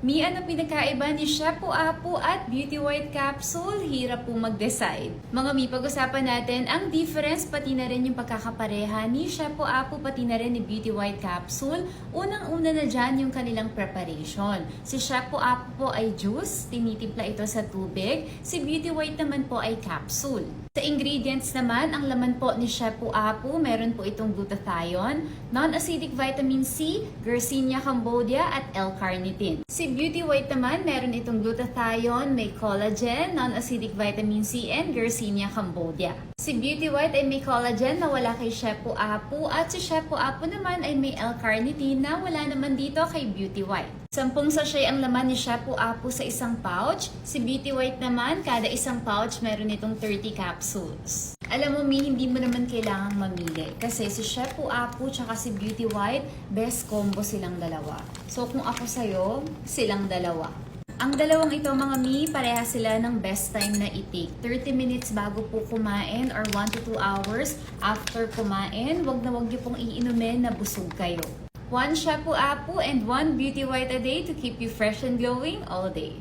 Ano pinagkaiba ni Shampoo Apo at Beauty White Capsule? Hirap po mag-decide. Mga Mi, pag-usapan natin ang difference pati na rin yung pagkakapareha ni Shampoo Apo pati na rin ni Beauty White Capsule. Unang-una na dyan yung kanilang preparation. Si Shampoo Apo po ay juice, tinitimpla ito sa tubig. Si Beauty White naman po ay capsule. Sa ingredients naman, ang laman po ni Shampoo Apo, meron po itong glutathione, non-acidic vitamin C, Garcinia cambogia at L-carnitine. Si Beauty White naman, meron itong glutathione, may collagen, non-acidic vitamin C, and Garcinia cambogia. Si Beauty White ay may collagen na wala kay Shampoo Apo at si Shampoo Apo naman ay may L-carnitine na wala naman dito kay Beauty White. 10 sachet ang laman ni Shampoo Apo sa isang pouch. Si Beauty White naman, kada isang pouch meron itong 30 capsules. Alam mo, Mi, hindi mo naman kailangang mamili. Kasi si Shampoo Apo tsaka si Beauty White, best combo silang dalawa. So kung ako sa'yo, silang dalawa. Ang dalawang ito, mga Mi, pareha sila ng best time na i-take. 30 minutes bago po kumain or 1 to 2 hours after kumain. Wag na wag niyo pong iinumin na busog kayo. 1 Shampoo Apo and 1 Beauty White a day to keep you fresh and glowing all day.